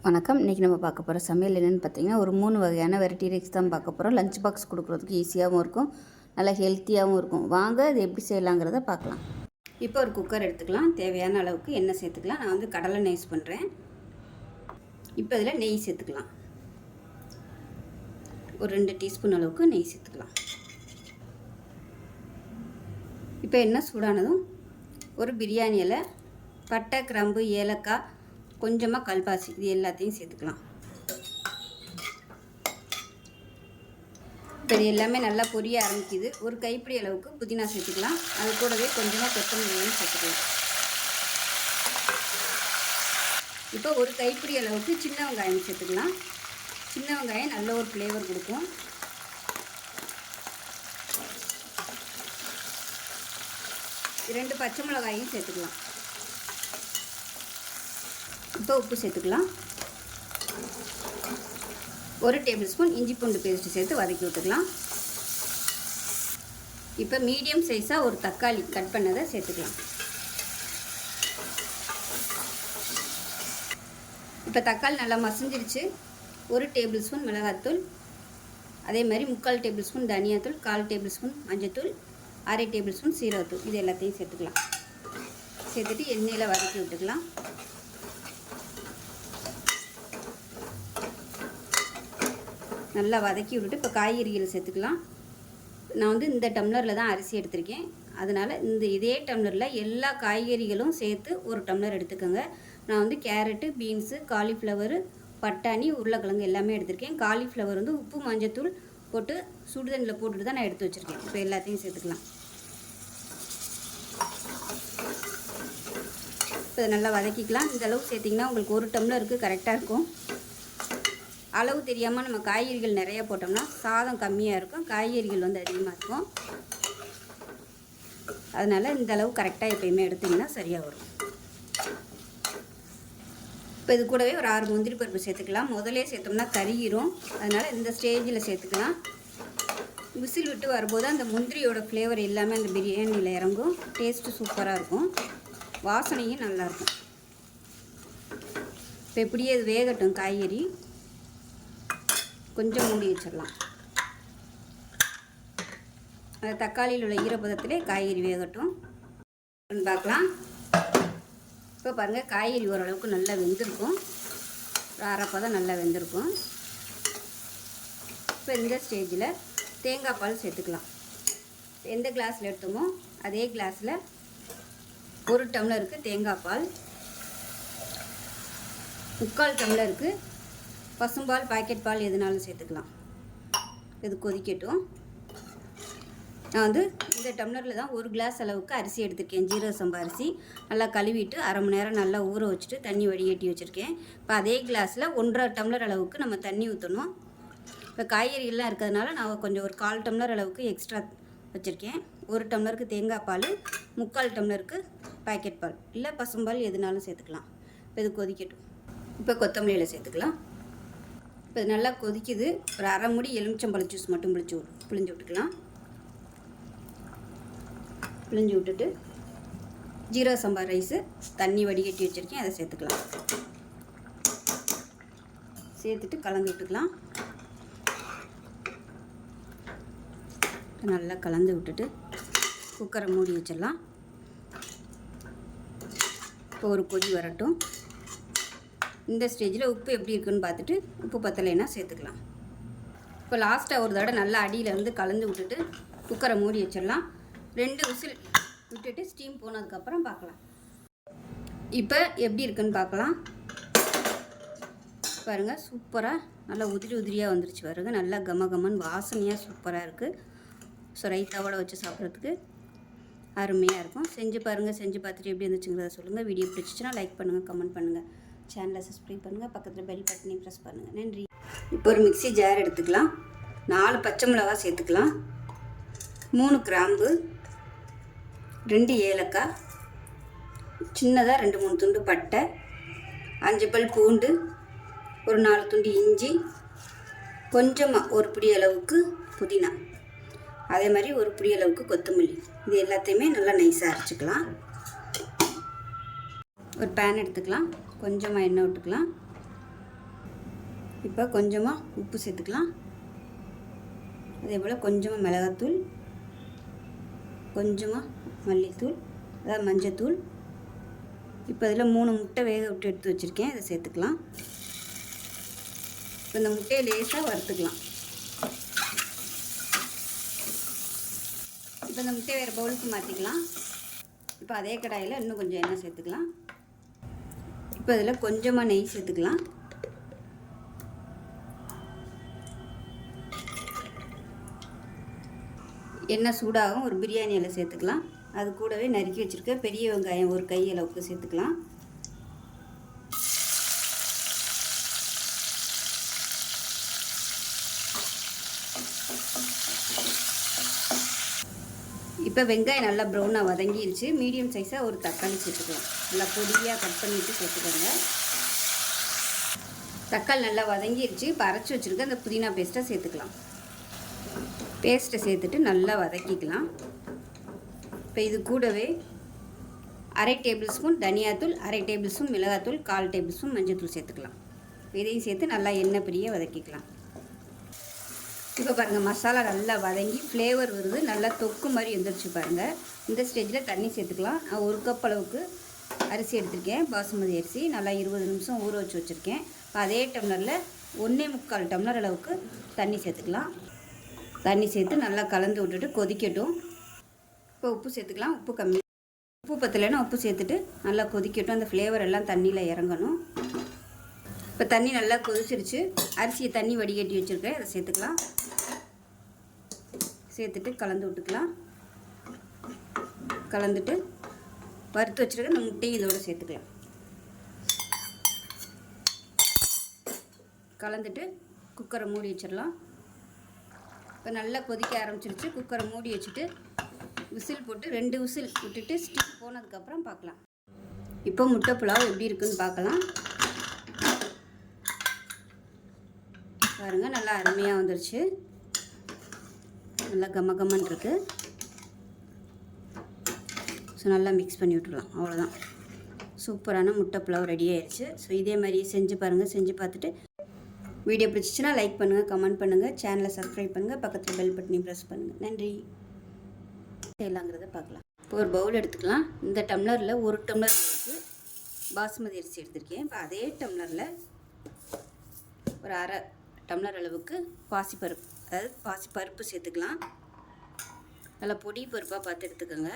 வணக்கம். இன்றைக்கி நம்ம பார்க்க போகிற சமையல் என்னென்னு பார்த்தீங்கன்னா, ஒரு 3 வகையான வெரைட்டி ரைஸ் தான் பார்க்க போகிறோம். லஞ்ச் பாக்ஸ் கொடுக்குறதுக்கு ஈஸியாகவும் இருக்கும், நல்லா ஹெல்த்தியாகவும் இருக்கும். வாங்க அது எப்படி செய்யலாங்கிறத பார்க்கலாம். இப்போ ஒரு குக்கர் எடுத்துக்கலாம். தேவையான அளவுக்கு எண்ணெய் சேர்த்துக்கலாம். நான் வந்து கடலை எண்ணெய் யூஸ் பண்ணுறேன். இப்போ இதில் நெய் சேர்த்துக்கலாம். ஒரு 2 டீஸ்பூன் அளவுக்கு நெய் சேர்த்துக்கலாம். இப்போ எண்ணெய் சூடானதும் ஒரு பிரியாணி இலை, பட்டை, கிராம்பு, ஏலக்காய், கொஞ்சமாக கல்பாசி இது எல்லாத்தையும் சேர்த்துக்கலாம். இப்போ இது எல்லாமே நல்லா பொரிய ஆரம்பிக்குது. ஒரு கைப்பிடி அளவுக்கு புதினா சேர்த்துக்கலாம். அது கூடவே கொஞ்சமாக கொத்தமல்லியும் சேர்த்துக்கலாம். இப்போ ஒரு கைப்பிடி அளவுக்கு சின்ன வெங்காயம் சேர்த்துக்கலாம். சின்ன வெங்காயம் நல்ல ஒரு ஃப்ளேவர் கொடுக்கும். ரெண்டு பச்சை மிளகாயும் சேர்த்துக்கலாம். இப்போ உப்பு சேர்த்துக்கலாம். ஒரு டேபிள் ஸ்பூன் இஞ்சி பூண்டு பேஸ்ட்டு சேர்த்து வதக்கி விட்டுக்கலாம். இப்போ மீடியம் சைஸாக ஒரு தக்காளி கட் பண்ணதை சேர்த்துக்கலாம். இப்போ தக்காளி நல்லா மசிஞ்சிருச்சு. ஒரு டேபிள் ஸ்பூன் மிளகாத்தூள், அதே மாதிரி 3/4 டேபிள் ஸ்பூன் தனியாத்தூள், 1/4 டேபிள் ஸ்பூன் மஞ்சத்தூள், 1/2 டேபிள் ஸ்பூன் சீரகத்தூள் இது எல்லாத்தையும் சேர்த்துக்கலாம். சேர்த்துட்டு எண்ணெயில் வதக்கி விட்டுக்கலாம். நல்லா வதக்கி விட்டுட்டு இப்போ காய்கறிகளை சேர்த்துக்கலாம். நான் வந்து இந்த டம்ளரில் தான் அரிசி எடுத்திருக்கேன். அதனால் இதே டம்ளரில் எல்லா காய்கறிகளும் சேர்த்து ஒரு டம்ளர் எடுத்துக்கோங்க. நான் வந்து கேரட்டு, பீன்ஸு, காலிஃப்ளவரு, பட்டாணி, உருளைக்கிழங்கு எல்லாமே எடுத்திருக்கேன். காலிஃப்ளவர் வந்து உப்பு மஞ்சத்தூள் போட்டு சுடுதண்ணில் போட்டுட்டு தான் நான் எடுத்து வச்சுருக்கேன். இப்போ எல்லாத்தையும் சேர்த்துக்கலாம். இப்போ நல்லா வதக்கிக்கலாம். இந்த அளவு சேர்த்திங்கன்னா உங்களுக்கு ஒரு டம்ளருக்கு கரெக்டாக இருக்கும். அளவு தெரியாமல் நம்ம காய்கறிகள் நிறைய போட்டோம்னா சாதம் கம்மியாக இருக்கும், காய்கறிகள் வந்து அதிகமாக இருக்கும். அதனால் இந்த அளவு கரெக்டாக எப்பயுமே எடுத்திங்கன்னா சரியாக வரும். இப்போ இது கூடவே ஒரு 6 முந்திரி பருப்பு சேர்த்துக்கலாம். முதலே சேர்த்தோம்னா கருகிரும். அதனால் இந்த ஸ்டேஜில் சேர்த்துக்கலாம். விசில் விட்டு வரும்போது அந்த முந்திரியோட ஃப்ளேவர் எல்லாமே அந்த பிரியாணியில் இறங்கும். டேஸ்ட்டு சூப்பராக இருக்கும், வாசனையும் நல்லாயிருக்கும். இப்போ இப்படியே இது வேகட்டும். காய்கறி கொஞ்சம் மூடி வச்சிடலாம். அந்த தக்காளியில் உள்ள ஈரப்பதத்திலே காய்கறி வேகட்டும் பார்க்கலாம். இப்போ பாருங்கள், காய்கறி ஓரளவுக்கு நல்லா வெந்திருக்கும். ஒரு அரைப்பதம் நல்லா வெந்திருக்கும். இப்போ இந்த ஸ்டேஜில் தேங்காய் பால் சேர்த்துக்கலாம். எந்த கிளாஸில் எடுத்தோமோ அதே கிளாஸில் 1 டம்ளருக்கு தேங்காய் பால், 3/4 டம்ளருக்கு பசும்பால், பாக்கெட் பால் எதுனாலும் சேர்த்துக்கலாம். இது கொதிக்கட்டும். நான் வந்து இந்த டம்ளரில் தான் 1 கிளாஸ் அளவுக்கு அரிசி எடுத்திருக்கேன். ஜீரக சம்பா அரிசி நல்லா கழுவிட்டு 1/2 மணி நேரம் நல்லா ஊற வச்சுட்டு தண்ணி வடிகட்டி வச்சுருக்கேன். இப்போ அதே கிளாஸில் 1/2 டம்ளர் அளவுக்கு நம்ம தண்ணி ஊற்றணும். இப்போ காய்கறிகள்லாம் இருக்கிறதுனால நான் கொஞ்சம் ஒரு 1/4 டம்ளர் அளவுக்கு எக்ஸ்ட்ரா வச்சுருக்கேன். 1 டம்ளருக்கு தேங்காய் பால், 3/4 டம்ளருக்கு பாக்கெட் பால் இல்லை பசும்பால் எதுனாலும் சேர்த்துக்கலாம். இப்போ இது கொதிக்கட்டும். இப்போ கொத்தமல்லியில் சேர்த்துக்கலாம். இப்போ நல்லா கொதிக்குது. ஒரு 1/2 மூடி எலுமிச்சம்பழ ஜூஸ் மட்டும் பிழிஞ்சு விட்டுக்கலாம். பிழிஞ்சு விட்டுட்டு ஜீரக சம்பா ரைஸு தண்ணி வடிகட்டி வச்சுருக்கேன், அதை சேர்த்துக்கலாம். சேர்த்துட்டு கலந்து விட்டுக்கலாம். நல்லா கலந்து விட்டுட்டு குக்கரை மூடி வச்சிடலாம். இப்போ ஒரு கொதி வரட்டும். இந்த ஸ்டேஜில் உப்பு எப்படி இருக்குன்னு பார்த்துட்டு உப்பு பத்தலைன்னா சேர்த்துக்கலாம். இப்போ லாஸ்ட்டாக ஒரு தடவை நல்லா அடியில் வந்து கலந்து விட்டுட்டு குக்கரை மூடி வச்சிடலாம். 2 விசில் விட்டுட்டு ஸ்டீம் போனதுக்கப்புறம் பார்க்கலாம். இப்போ எப்படி இருக்குன்னு பார்க்கலாம். பாருங்கள், சூப்பராக நல்லா உதிரி உதிரியாக வந்துருச்சு. பாருங்கள், நல்லா கமகமன் வாசனையாக சூப்பராக இருக்குது. ஸோ ரைத்தாவோட வச்சு சாப்பிட்றதுக்கு அருமையாக இருக்கும். செஞ்சு பாருங்கள். செஞ்சு பார்த்துட்டு எப்படி இருந்துச்சுங்கிறத சொல்லுங்கள். வீடியோ பிடிச்சிச்சுன்னா லைக் பண்ணுங்கள், கமெண்ட் பண்ணுங்கள், சேனலை சப்ஸ்கிரைப் பண்ணுங்கள், பக்கத்தில் பெல் பட்டனையும் ப்ரெஸ் பண்ணுங்கள். நன்றி. இப்போ ஒரு மிக்ஸி ஜார் எடுத்துக்கலாம். 4 பச்சை மிளகா சேர்த்துக்கலாம். 3 கிராம்பு, 2 ஏலக்காய், சின்னதாக 2-3 துண்டு பட்டை, 5 பல் பூண்டு, ஒரு 4 துண்டு இஞ்சி, கொஞ்சமாக ஒரு பிடி அளவுக்கு புதினா, அதே மாதிரி ஒரு பிடி அளவுக்கு கொத்தமல்லி. இது எல்லாத்தையுமே நல்லா நைஸாக அரைச்சிக்கலாம். ஒரு பேன் எடுத்துக்கலாம். கொஞ்சமாக எண்ணெய் விட்டுக்கலாம். இப்போ கொஞ்சமாக உப்பு சேர்த்துக்கலாம். அதே போல் கொஞ்சமாக மிளகாத்தூள், கொஞ்சமாக மல்லித்தூள், அதாவது மஞ்சத்தூள். இப்போ இதில் 3 முட்டை வேக விட்டு எடுத்து வச்சுருக்கேன், இதை சேர்த்துக்கலாம். இப்போ இந்த முட்டையை லேசாக வறுத்துக்கலாம். இப்போ இந்த முட்டையை வேறு பவுலுக்கு மாற்றிக்கலாம். இப்போ அதே கடாயில் இன்னும் கொஞ்சம் எண்ணெய் சேர்த்துக்கலாம். இப்போ இதில் கொஞ்சமாக நெய் சேர்த்துக்கலாம். எண்ணெய் சூடாகும் ஒரு பிரியாணி இலை சேர்த்துக்கலாம். அது கூடவே நறுக்கி வச்சுருக்க பெரிய வெங்காயம் ஒரு கை அளவுக்கு சேர்த்துக்கலாம். இப்போ வெங்காயம் நல்லா ப்ரௌனாக வதங்கிடுச்சு. மீடியம் சைஸாக ஒரு தக்காளி சேர்த்துக்கலாம். நல்லா பொடியாக கட் பண்ணிவிட்டு சேர்த்துக்கோங்க. தக்காளி நல்லா வதங்கிடுச்சு. இப்போ அரைச்சி வச்சுருக்க அந்த புதினா பேஸ்ட்டை சேர்த்துக்கலாம். பேஸ்ட்டை சேர்த்துட்டு நல்லா வதக்கிக்கலாம். இப்போ இது கூடவே 1/2 டேபிள் ஸ்பூன் தனியாத்தூள், 1/2 டேபிள் ஸ்பூன் மிளகாத்தூள், 1/4 டேபிள் ஸ்பூன் மஞ்சத்தூள் சேர்த்துக்கலாம். இதையும் சேர்த்து நல்லா எண்ணெய் பிரிய வதக்கிக்கலாம். இப்போ பாருங்கள், மசாலா நல்லா வதங்கி ஃப்ளேவர் வருது. நல்லா தொக்கு மாதிரி வந்துருச்சு பாருங்கள். இந்த ஸ்டேஜில் தண்ணி சேர்த்துக்கலாம். நான் 1 கப் அளவுக்கு அரிசி எடுத்திருக்கேன், பாசுமதி அரிசி. நல்லா 20 நிமிஷம் ஊற வச்சு வச்சுருக்கேன். இப்போ அதே டம்ளரில் 1.25 டம்ளர் அளவுக்கு தண்ணி சேர்த்துக்கலாம். தண்ணி சேர்த்து நல்லா கலந்து விட்டுட்டு கொதிக்கட்டும். இப்போ உப்பு சேர்த்துக்கலாம். உப்பு கம்மி, உப்பு பத்தலைன்னா உப்பு சேர்த்துட்டு நல்லா கொதிக்கட்டும். அந்த ஃப்ளேவர் எல்லாம் தண்ணியில் இறங்கணும். இப்போ தண்ணி நல்லா கொதிச்சிருச்சு. அரிசியை தண்ணி வடிகட்டி வச்சுருக்கேன், அதை சேர்த்துக்கலாம். சேர்த்துட்டு கலந்து விட்டுக்கலாம். கலந்துட்டு வறுத்து வச்சுருக்க இந்த முட்டையும் இதோடு சேர்த்துக்கலாம். கலந்துட்டு குக்கரை மூடி வச்சிடலாம். இப்போ நல்லா கொதிக்க ஆரம்பிச்சிருச்சு. குக்கரை மூடி வச்சுட்டு விசில் போட்டு 2 விசில் விட்டுட்டு ஸ்டீம் போனதுக்கப்புறம் பார்க்கலாம். இப்போ முட்டை புலாவ் எப்படி இருக்குன்னு பார்க்கலாம். பாருங்கள், நல்லா அருமையாக வந்துருச்சு. நல்லா கமகமன் இருக்குது. ஸோ நல்லா மிக்ஸ் பண்ணி விட்டுடலாம். அவ்வளோதான், சூப்பரான முட்டை புலாவ் ரெடி ஆயிடுச்சு. ஸோ இதே மாதிரி செஞ்சு பாருங்கள். செஞ்சு பார்த்துட்டு வீடியோ பிடிச்சிச்சின்னா லைக் பண்ணுங்கள், கமெண்ட் பண்ணுங்கள், சேனலை சப்ஸ்கிரைப் பண்ணுங்கள், பக்கத்தில் பெல் பட்டனையும் ப்ரெஸ் பண்ணுங்கள். நன்றி. செய்யலாங்கிறத பார்க்கலாம். இப்போ ஒரு பவுல் எடுத்துக்கலாம். இந்த டம்ளரில் 1 டம்ளர் அளவுக்கு பாசுமதி அரிசி எடுத்திருக்கேன். இப்போ அதே டம்ளரில் ஒரு 1/2 டம்ளர் அளவுக்கு பாசிப்பருப்பு, அதாவது பாசிப்பருப்பு சேர்த்துக்கலாம். நல்லா பொடி பருப்பாக பார்த்து எடுத்துக்கோங்க.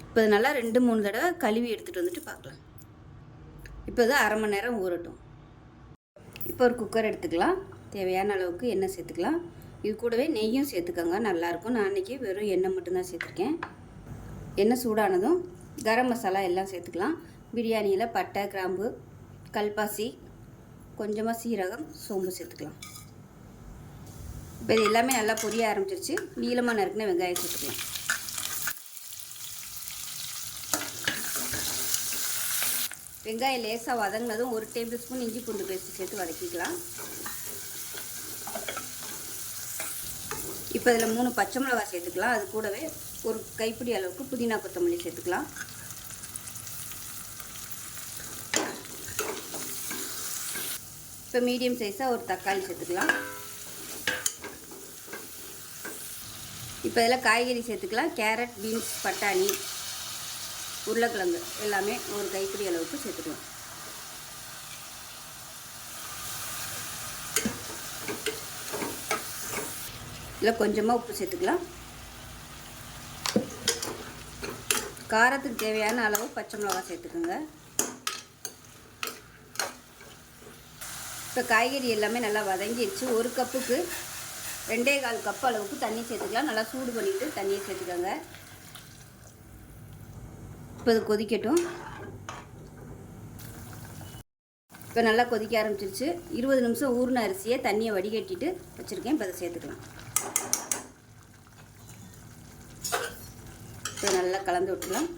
இப்போ இது நல்லா 2-3 தடவை கழுவி எடுத்துகிட்டு வந்துட்டு பார்க்கலாம். இப்போ இது 1/2 மணி நேரம் ஊறட்டும். இப்போ ஒரு குக்கர் எடுத்துக்கலாம். தேவையான அளவுக்கு எண்ணெய் சேர்த்துக்கலாம். இது கூடவே நெய்யும் சேர்த்துக்கோங்க, நல்லாயிருக்கும். நான் அன்றைக்கி வெறும் எண்ணெய் மட்டும்தான் சேர்த்துருக்கேன். எண்ணெய் சூடானதும் கரம் மசாலா எல்லாம் சேர்த்துக்கலாம். பிரியாணியில் பட்டை, கிராம்பு, கல்பாசி, கொஞ்சமாக சீரகம், சோம்பு சேர்த்துக்கலாம். இப்போ இது எல்லாமே நல்லா பொரிய ஆரம்பிச்சிருச்சு. நீளமாக நறுக்குன வெங்காயம் சேர்த்துக்கலாம். வெங்காயம் லேசாக வதங்கினதும் 1 டேபிள் ஸ்பூன் இஞ்சி பூண்டு பேஸ்ட்டு சேர்த்து வதக்கிக்கலாம். இப்போ இதில் 3 பச்சை மிளகா சேர்த்துக்கலாம். அது கூடவே ஒரு கைப்பிடி அளவுக்கு புதினா கொத்தமல்லி சேர்த்துக்கலாம். இப்போ மீடியம் சைஸாக ஒரு தக்காளி சேர்த்துக்கலாம். இப்போ இதில் காய்கறி சேர்த்துக்கலாம். கேரட், பீன்ஸ், பட்டாணி, உருளைக்கிழங்கு எல்லாமே ஒரு கைப்பிடி அளவுக்கு சேர்த்துக்கலாம். இதில் கொஞ்சமாக உப்பு சேர்த்துக்கலாம். காரத்துக்கு தேவையான அளவு பச்சை மிளகா சேர்த்துக்கோங்க. இப்போ காய்கறி எல்லாமே நல்லா வதங்கிடுச்சு. 1 கப்புக்கு 2.25 கப் அளவுக்கு தண்ணி சேர்த்துக்கலாம். நல்லா சூடு பண்ணிவிட்டு தண்ணியை சேர்த்துக்கோங்க. இப்போ இது கொதிக்கட்டும். இப்போ நல்லா கொதிக்க ஆரம்பிச்சிருச்சு. 20 நிமிஷம் ஊறின அரிசியை தண்ணியை வடிகட்டிட்டு வச்சுருக்கேன். இப்போ அதை சேர்த்துக்கலாம். இப்போ நல்லா கலந்து விட்டுக்கலாம்.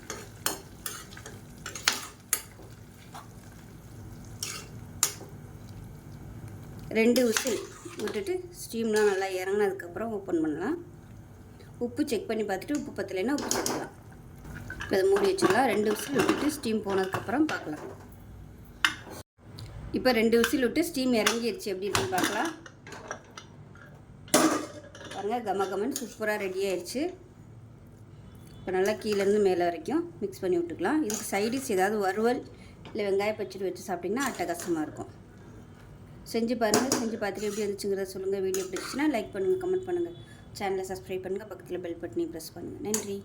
ரெண்டு விசில் விட்டுட்டு ஸ்டீம்லாம் நல்லா இறங்கினதுக்கப்புறம் ஓப்பன் பண்ணலாம். உப்பு செக் பண்ணி பார்த்துட்டு உப்பு பத்தலைன்னா உப்பு சேர்த்துக்கலாம். இப்போ அதை மூடி வச்சுக்கலாம். 2 விசில் விட்டுட்டு ஸ்டீம் போனதுக்கப்புறம் பார்க்கலாம். இப்போ 2 விசில் விட்டு ஸ்டீம் இறங்கிடுச்சு. எப்படி இருக்குன்னு பார்க்கலாம். பாருங்கள், கமகமன் சூப்பராக ரெடி ஆயிடுச்சு. இப்போ நல்லா கீழேருந்து மேலே வரைக்கும் மிக்ஸ் பண்ணி விட்டுக்கலாம். இதுக்கு சைடிஷ் ஏதாவது வறுவல் இல்லை வெங்காய பச்சடி வச்சு சாப்பிட்டிங்கன்னா அட்டகாசமாக இருக்கும். செஞ்சு பாருங்கள். செஞ்சு பார்த்துட்டு எப்படி வந்துச்சுங்கிறத சொல்லுங்கள். வீடியோ பிடிச்சிச்சின்னா லைக் பண்ணுங்கள், கமெண்ட் பண்ணுங்கள், சேனலை சப்ஸ்கிரைப் பண்ணுங்கள், பக்கத்தில் பெல் பட்டனையும் ப்ரெஸ் பண்ணுங்கள். நன்றி.